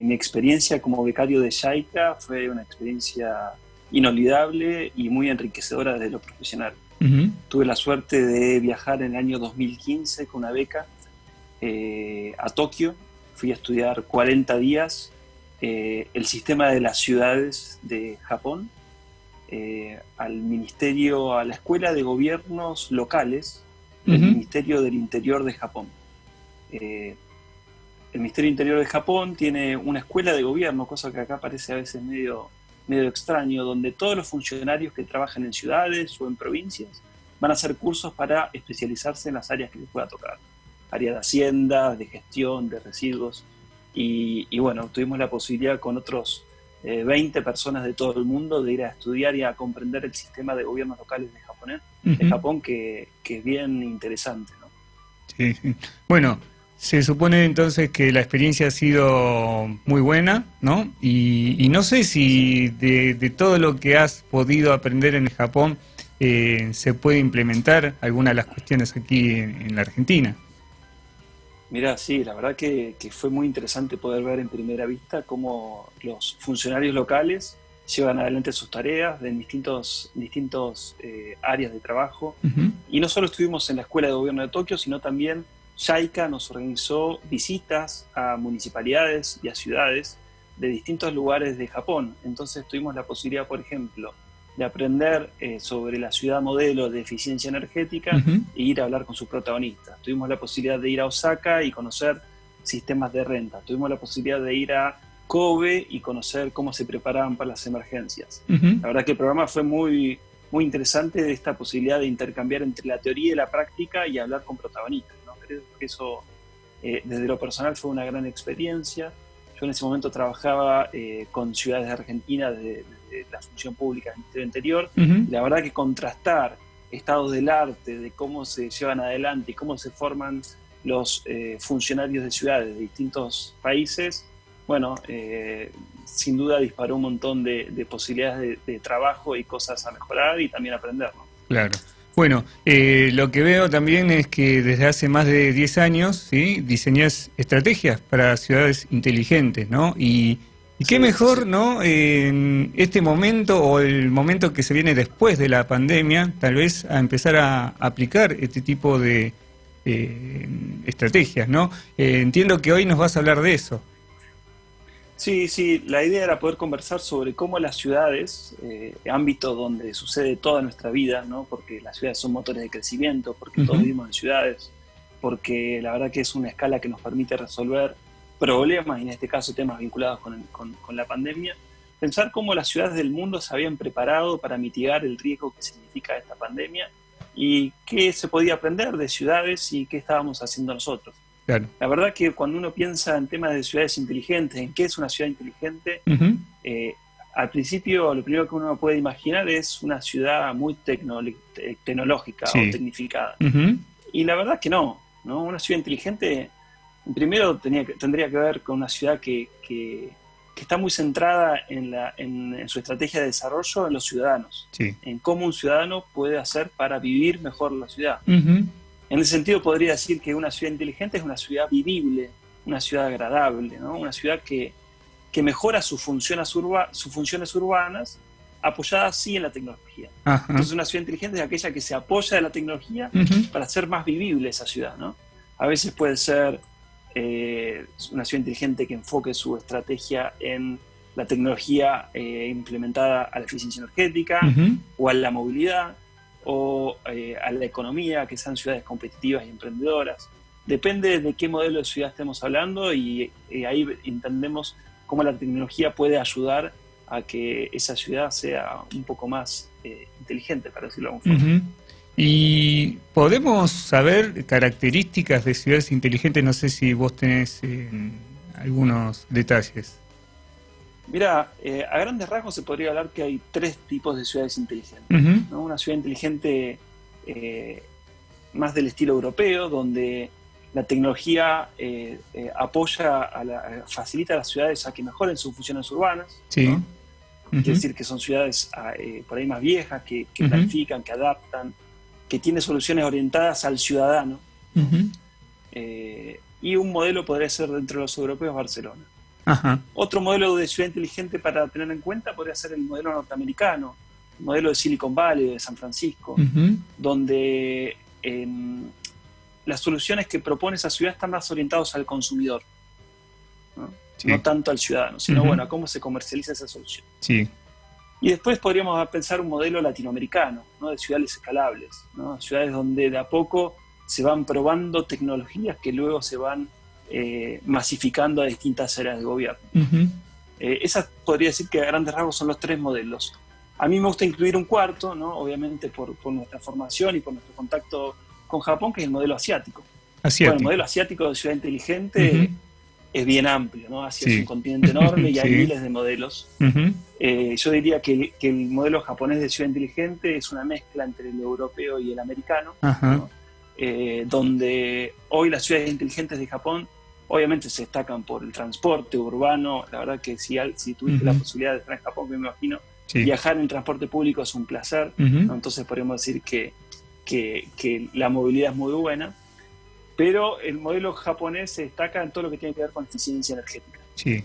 Mi experiencia como becario de JICA fue una experiencia inolvidable y muy enriquecedora desde lo profesional. Ujú. Tuve la suerte de viajar en el año 2015 con una beca a Tokio. Fui a estudiar 40 días el sistema de las ciudades de Japón, al ministerio, a la escuela de gobiernos locales del Ujú. Ministerio del Interior de Japón. Eh, el Ministerio del Interior de Japón tiene una escuela de gobierno, cosa que acá parece a veces medio extraño, donde todos los funcionarios que trabajan en ciudades o en provincias van a hacer cursos para especializarse en las áreas que les pueda tocar. Área de hacienda, de gestión, de residuos. Y bueno, tuvimos la posibilidad con otros 20 personas de todo el mundo de ir a estudiar y a comprender el sistema de gobiernos locales de Ujú. Japón que es bien interesante, ¿no? Sí, sí. Bueno, se supone entonces que la experiencia ha sido muy buena, ¿no? Y no sé si de todo lo que has podido aprender en Japón se puede implementar alguna de las cuestiones aquí en la Argentina. Mira, sí, la verdad que fue muy interesante poder ver en primera vista cómo los funcionarios locales llevan adelante sus tareas en distintos áreas de trabajo. Ujú. Y no solo estuvimos en la Escuela de Gobierno de Tokio, sino también JICA nos organizó visitas a municipalidades y a ciudades de distintos lugares de Japón. Entonces tuvimos la posibilidad, por ejemplo, de aprender sobre la ciudad modelo de eficiencia energética Ujú. e ir a hablar con sus protagonistas. Tuvimos la posibilidad de ir a Osaka y conocer sistemas de renta. Tuvimos la posibilidad de ir a Kobe y conocer cómo se preparaban para las emergencias. Ujú. La verdad que el programa fue muy interesante, de esta posibilidad de intercambiar entre la teoría y la práctica y hablar con protagonistas, ¿no? Creo que eso, desde lo personal, fue una gran experiencia. Yo en ese momento trabajaba con ciudades de Argentina desde la función pública del Ministerio del Interior, Ujú. y la verdad que contrastar estados del arte, de cómo se llevan adelante y cómo se forman los funcionarios de ciudades de distintos países, bueno, sin duda disparó un montón de posibilidades de trabajo y cosas a mejorar y también aprender, ¿no? Claro. Bueno, lo que veo también es que desde hace más de 10 años, ¿sí? Diseñás estrategias para ciudades inteligentes, ¿no? Y qué Sí, sí, mejor, sí. ¿no? En este momento o el momento que se viene después de la pandemia, tal vez a empezar a aplicar este tipo de eh, estrategias, ¿no? Entiendo que hoy nos vas a hablar de eso. Sí, sí, la idea era poder conversar sobre cómo las ciudades, ámbito donde sucede toda nuestra vida, ¿no? Porque las ciudades son motores de crecimiento, porque todos Ujú. vivimos en ciudades, porque la verdad que es una escala que nos permite resolver problemas, y en este caso temas vinculados con la pandemia, pensar cómo las ciudades del mundo se habían preparado para mitigar el riesgo que significa esta pandemia y qué se podía aprender de ciudades y qué estábamos haciendo nosotros. Claro. La verdad que cuando uno piensa en temas de ciudades inteligentes, en qué es una ciudad inteligente, Ujú. eh, al principio lo primero que uno puede imaginar es una ciudad muy tecnológica o Sí. tecnificada. Ujú. Y la verdad es que no, ¿no? Una ciudad inteligente primero tendría que ver con una ciudad que está muy centrada en su estrategia de desarrollo en los ciudadanos, Sí. en cómo un ciudadano puede hacer para vivir mejor la ciudad. Ujú. En ese sentido podría decir que una ciudad inteligente es una ciudad vivible, una ciudad agradable, ¿no? Una ciudad que mejora sus funciones urbanas, apoyadas sí en la tecnología. Ajá. Entonces una ciudad inteligente es aquella que se apoya en la tecnología Ujú. para hacer más vivible esa ciudad, ¿no? A veces puede ser una ciudad inteligente que enfoque su estrategia en la tecnología implementada a la eficiencia energética Ujú. o a la movilidad o a la economía, que sean ciudades competitivas y emprendedoras. Depende de qué modelo de ciudad estemos hablando, y ahí entendemos cómo la tecnología puede ayudar a que esa ciudad sea un poco más inteligente, para decirlo de alguna forma. Ujú. Y podemos saber características de ciudades inteligentes, no sé si vos tenés algunos detalles. Mira, a grandes rasgos se podría hablar que hay tres tipos de ciudades inteligentes, Ujú. ¿no? Una ciudad inteligente eh, más del estilo europeo, donde la tecnología facilita a las ciudades a que mejoren sus funciones urbanas, Sí. ¿no? Quiere Ujú. decir que son ciudades por ahí más viejas, que Ujú. planifican, que adaptan, que tienen soluciones orientadas al ciudadano, ¿no? Ujú. Y un modelo podría ser dentro de los europeos Barcelona. Ajá. Otro modelo de ciudad inteligente para tener en cuenta podría ser el modelo norteamericano, el modelo de Silicon Valley, de San Francisco, Ujú. donde las soluciones que propone esa ciudad están más orientadas al consumidor, ¿no? Sí. No tanto al ciudadano, sino Ujú. bueno, a cómo se comercializa esa solución. Sí. Y después podríamos pensar un modelo latinoamericano, ¿no? De ciudades escalables, ¿no? Ciudades donde de a poco se van probando tecnologías que luego se van masificando a distintas áreas de gobierno. Ujú. Esas podría decir que a grandes rasgos son los 3 modelos. A mí me gusta incluir un cuarto, ¿no? Obviamente por nuestra formación y por nuestro contacto con Japón, que es el modelo asiático. Bueno, el modelo asiático de ciudad inteligente Ujú. es bien amplio, ¿no? Asia Sí. es un continente enorme y hay Sí. miles de modelos. Ujú. Yo diría que el modelo japonés de ciudad inteligente es una mezcla entre el europeo y el americano, Ajá. ¿no? Donde hoy las ciudades inteligentes de Japón obviamente se destacan por el transporte urbano. La verdad que si tuviste la posibilidad de estar en Japón, me imagino, Sí. viajar en transporte público es un placer, Ujú. ¿no? Entonces podríamos decir que la movilidad es muy buena, pero el modelo japonés se destaca en todo lo que tiene que ver con eficiencia energética. Sí.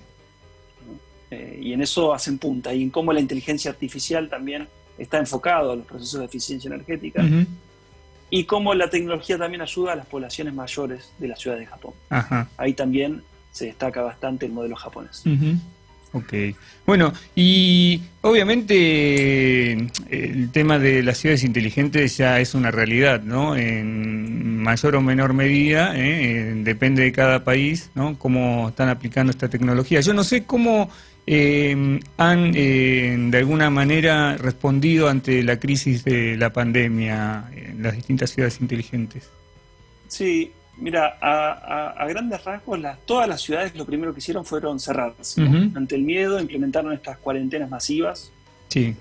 Y en eso hacen punta, y en cómo la inteligencia artificial también está enfocado a los procesos de eficiencia energética, Ujú. y cómo la tecnología también ayuda a las poblaciones mayores de las ciudades de Japón. Ajá. Ahí también se destaca bastante el modelo japonés. Ujú. Ok. Bueno, y obviamente el tema de las ciudades inteligentes ya es una realidad, ¿no? En mayor o menor medida, depende de cada país, ¿no? Cómo están aplicando esta tecnología. Yo no sé cómo han de alguna manera respondido ante la crisis de la pandemia en las distintas ciudades inteligentes. Sí, mira, a grandes rasgos, todas las ciudades lo primero que hicieron fueron cerrarse, ¿no? Ujú. Ante el miedo implementaron estas cuarentenas masivas, Sí.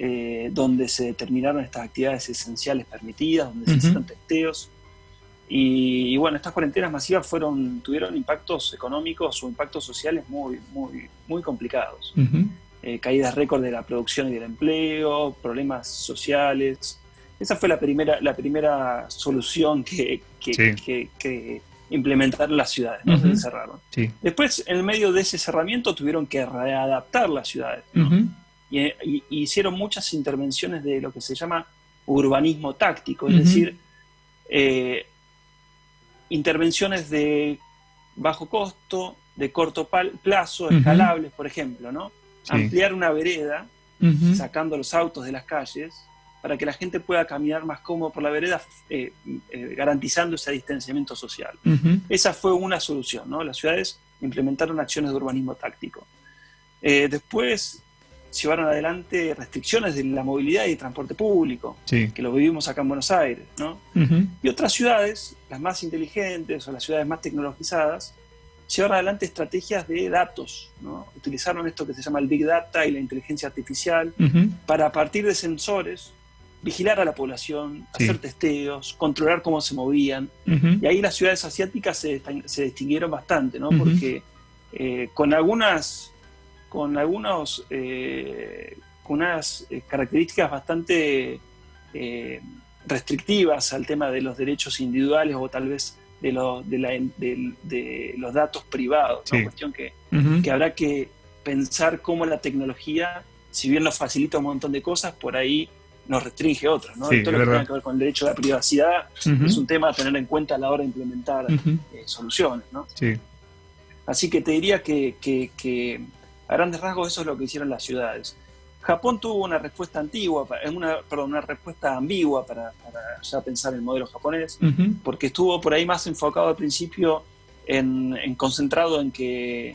donde se determinaron estas actividades esenciales permitidas, donde se Ujú. hicieron testeos. Y bueno, estas cuarentenas masivas tuvieron impactos económicos o impactos sociales muy, muy, muy complicados. Ujú. Caídas récord de la producción y del empleo, problemas sociales. Esa fue la primera solución que implementaron las ciudades, ¿no? Ujú. Se cerraron. Sí. Después, en medio de ese cerramiento, tuvieron que readaptar las ciudades, ¿no? Ujú. Y hicieron muchas intervenciones de lo que se llama urbanismo táctico, es Ujú. decir, intervenciones de bajo costo, de corto plazo, Ujú. escalables, por ejemplo, ¿no? Sí. Ampliar una vereda, Ujú. sacando los autos de las calles, para que la gente pueda caminar más cómodo por la vereda, garantizando ese distanciamiento social. Ujú. Esa fue una solución, ¿no? Las ciudades implementaron acciones de urbanismo táctico. Después llevaron adelante restricciones de la movilidad y el transporte público, Sí. que lo vivimos acá en Buenos Aires, ¿no? Ujú. Y otras ciudades, las más inteligentes o las ciudades más tecnologizadas, llevaron adelante estrategias de datos, ¿no? Utilizaron esto que se llama el Big Data y la inteligencia artificial Ujú. para, a partir de sensores, vigilar a la población, Sí. hacer testeos, controlar cómo se movían. Ujú. Y ahí las ciudades asiáticas se distinguieron bastante, ¿no? Ujú. Porque con unas características bastante restrictivas al tema de los derechos individuales o tal vez de los datos privados, ¿no? Sí. Cuestión que Ujú. habrá que pensar cómo la tecnología, si bien nos facilita un montón de cosas, por ahí nos restringe otras, ¿no? Sí, Y todo lo es que verdad. tenga que ver con el derecho a la privacidad Ujú. es un tema a tener en cuenta a la hora de implementar Ujú. soluciones, ¿no? Sí. Así que te diría que a grandes rasgos eso es lo que hicieron las ciudades. Japón tuvo una respuesta una respuesta ambigua para ya pensar el modelo japonés, Ujú. porque estuvo por ahí más enfocado al principio concentrado en que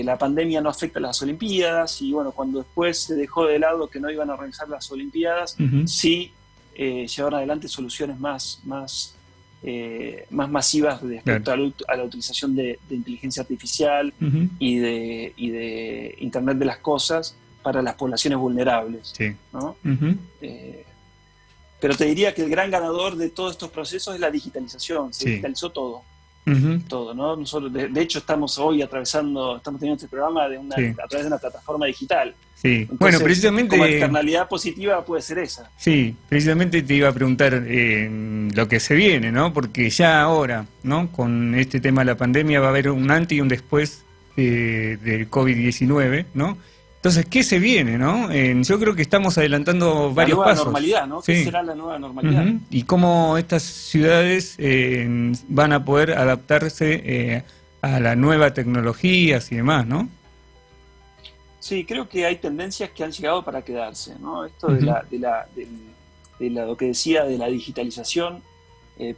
la pandemia no afecta a las Olimpiadas, y bueno, cuando después se dejó de lado que no iban a organizar las Olimpiadas, Ujú. sí llevaron adelante soluciones más masivas respecto a la utilización de inteligencia artificial Ujú. y de Internet de las Cosas para las poblaciones vulnerables, Sí. ¿no? Ujú. Pero te diría que el gran ganador de todos estos procesos es la digitalización. Se Sí. digitalizó todo, Ujú. ¿no? Nosotros, de hecho, estamos teniendo este programa Sí. a través de una plataforma digital. Sí. Entonces, Bueno, precisamente. como externalidad positiva puede ser esa. Sí, precisamente te iba a preguntar lo que se viene, ¿no? Porque ya ahora, ¿no? Con este tema de la pandemia va a haber un antes y un después del COVID-19, ¿no? Entonces, ¿qué se viene, no? Yo creo que estamos adelantando varios pasos. La nueva normalidad, ¿no? ¿Qué será la nueva normalidad? Y cómo estas ciudades van a poder adaptarse a la nueva tecnologías y demás, ¿no? Sí, creo que hay tendencias que han llegado para quedarse, ¿no? Esto de lo que decía de la digitalización,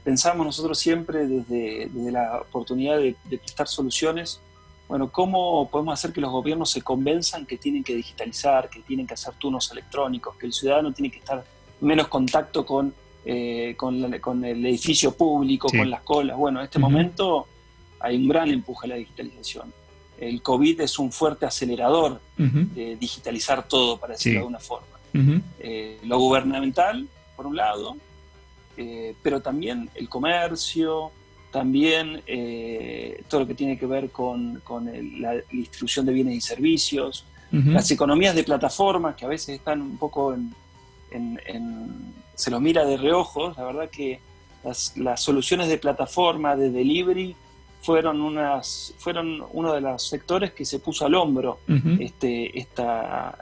pensamos nosotros siempre desde la oportunidad de prestar soluciones. Bueno, ¿cómo podemos hacer que los gobiernos se convenzan que tienen que digitalizar, que tienen que hacer turnos electrónicos, que el ciudadano tiene que estar menos contacto con el edificio público, con las colas? Bueno, en este momento hay un gran empuje a la digitalización. El COVID es un fuerte acelerador de digitalizar todo, para decirlo de alguna forma. Lo gubernamental, por un lado, pero también el comercio, también todo lo que tiene que ver con la distribución de bienes y servicios, las economías de plataformas, que a veces están un poco se los mira de reojo. La verdad que las soluciones de plataforma, de delivery, fueron uno de los sectores que se puso al hombro esta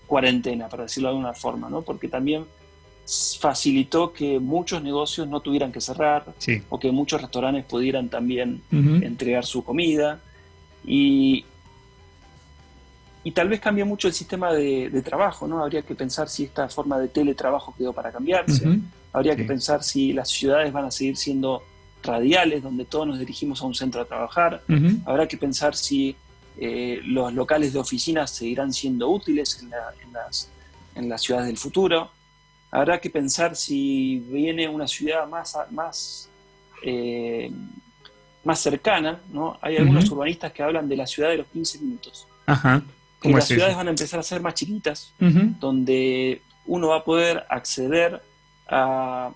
cuarentena, para decirlo de alguna forma, ¿no? Porque también facilitó que muchos negocios no tuvieran que cerrar, o que muchos restaurantes pudieran también entregar su comida, y tal vez cambie mucho el sistema de trabajo, ¿no? Habría que pensar si esta forma de teletrabajo quedó para cambiarse, habría que pensar si las ciudades van a seguir siendo radiales, donde todos nos dirigimos a un centro a trabajar, habrá que pensar si los locales de oficinas seguirán siendo útiles en las ciudades del futuro. Habrá que pensar si viene una ciudad más cercana, ¿no? Hay algunos urbanistas que hablan de la ciudad de los 15 minutos. Que las ciudades van a empezar a ser más chiquitas, donde uno va a poder acceder a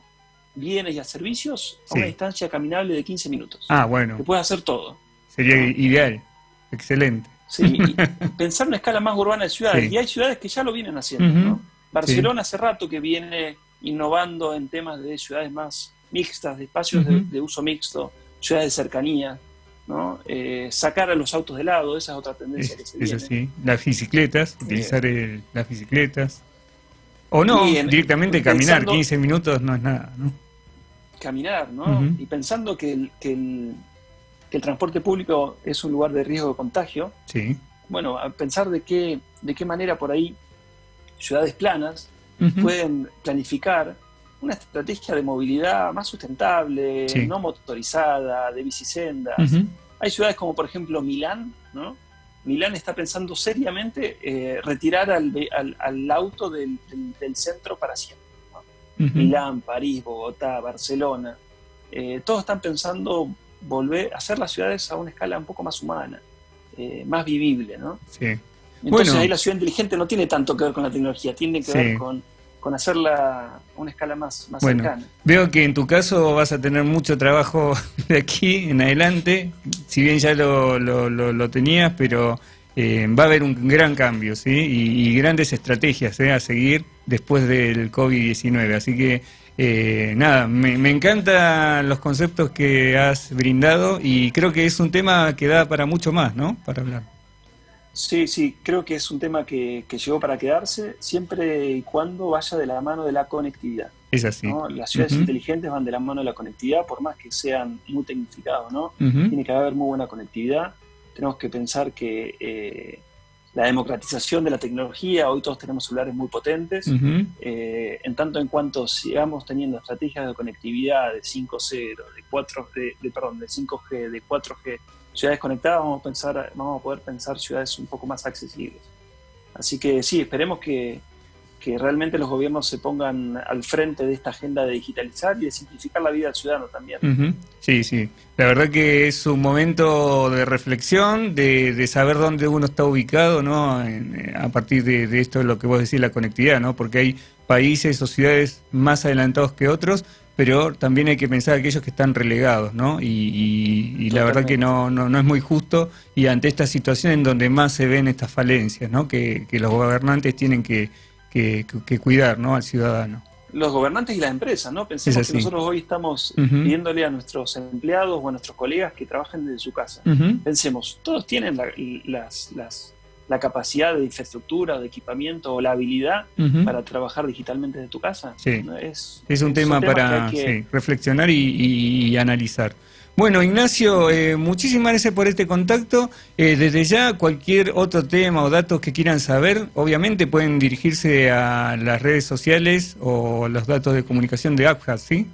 bienes y a servicios a una distancia caminable de 15 minutos. Bueno. Que puedes hacer todo. Sería ideal. Excelente. Sí, y pensar en una escala más urbana de ciudades. Y hay ciudades que ya lo vienen haciendo, ¿no? Barcelona hace rato que viene innovando en temas de ciudades más mixtas, de espacios de uso mixto, ciudades de cercanía, ¿no? Sacar a los autos de lado, esa es otra tendencia que se viene. Eso sí, las bicicletas, utilizar las bicicletas. O no, directamente caminar, 15 minutos no es nada, ¿no? Caminar, ¿no? Y pensando que el transporte público es un lugar de riesgo de contagio, bueno, a pensar de qué manera por ahí ciudades planas pueden planificar una estrategia de movilidad más sustentable, no motorizada, de bicisendas. Hay ciudades como por ejemplo Milán, ¿no? Milán está pensando seriamente retirar al auto del centro para siempre, ¿no? Milán, París, Bogotá, Barcelona, todos están pensando volver a hacer las ciudades a una escala un poco más humana, más vivible, ¿no? Entonces ahí la ciudad inteligente no tiene tanto que ver con la tecnología, tiene que ver con hacerla a una escala más cercana. Veo que en tu caso vas a tener mucho trabajo de aquí en adelante, si bien ya lo tenías, pero va a haber un gran cambio, ¿sí? Y grandes estrategias a seguir después del COVID-19. Así que, nada, me encantan los conceptos que has brindado y creo que es un tema que da para mucho más, ¿no? Para hablar. Sí, creo que es un tema que llegó para quedarse, siempre y cuando vaya de la mano de la conectividad. Es así. ¿No? Las ciudades inteligentes van de la mano de la conectividad, por más que sean muy tecnificados, ¿no? Tiene que haber muy buena conectividad. Tenemos que pensar que la democratización de la tecnología, hoy todos tenemos celulares muy potentes, en tanto en cuanto sigamos teniendo estrategias de conectividad de 5.0, de 5G, de 4G, ciudades conectadas, vamos a poder pensar ciudades un poco más accesibles. Así que sí, esperemos que realmente los gobiernos se pongan al frente de esta agenda de digitalizar y de simplificar la vida del ciudadano también. Sí. La verdad que es un momento de reflexión, de saber dónde uno está ubicado, ¿no? A partir de esto, lo que vos decís, la conectividad, ¿no? Porque hay países o ciudades más adelantados que otros, pero también hay que pensar aquellos que están relegados, ¿no? Y la verdad que no es muy justo, y ante esta situación en donde más se ven estas falencias, ¿no? Que los gobernantes tienen que cuidar, ¿no? Al ciudadano. los gobernantes y las empresas, ¿no? Es Pensemos así. que nosotros hoy estamos Ujú. pidiéndole a nuestros empleados o a nuestros colegas que trabajen desde su casa. Ujú. Pensemos, todos tienen la capacidad de infraestructura, de equipamiento o la habilidad Ujú. para trabajar digitalmente desde tu casa. Sí. ¿No? Es un son tema temas para que hay que... reflexionar y analizar. Bueno, Ignacio, muchísimas gracias por este contacto. Desde ya, cualquier otro tema o datos que quieran saber, obviamente pueden dirigirse a las redes sociales o los datos de comunicación de APJA, ¿sí?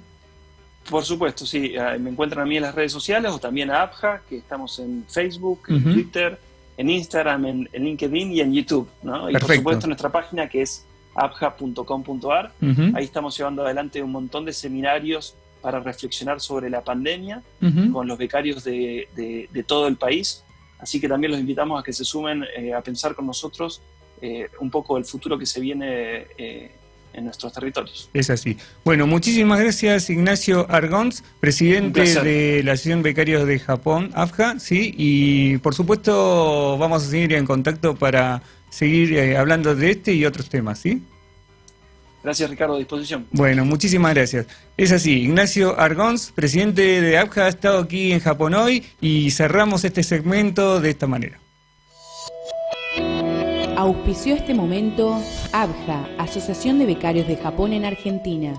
Por supuesto, sí. Me encuentran a mí en las redes sociales o también a APJA, que estamos en Facebook, en Ujú. Twitter, en Instagram, en LinkedIn y en YouTube, ¿no? Y por Perfecto. supuesto nuestra página que es apja.com.ar. Ujú. Ahí estamos llevando adelante un montón de seminarios para reflexionar sobre la pandemia Ujú. con los becarios de todo el país. Así que también los invitamos a que se sumen a pensar con nosotros un poco el futuro que se viene en nuestros territorios. Es así. Bueno, muchísimas gracias, Ignacio Argons, presidente de la Asociación Becarios de Japón, APJA, ¿sí? Y por supuesto vamos a seguir en contacto para seguir hablando de este y otros temas, ¿sí? Gracias, Ricardo, a disposición. Bueno, muchísimas gracias. Es así, Ignacio Argons, presidente de APJA, ha estado aquí en Japón hoy y cerramos este segmento de esta manera. Auspició este momento ABJA, Asociación de Becarios de Japón en Argentina.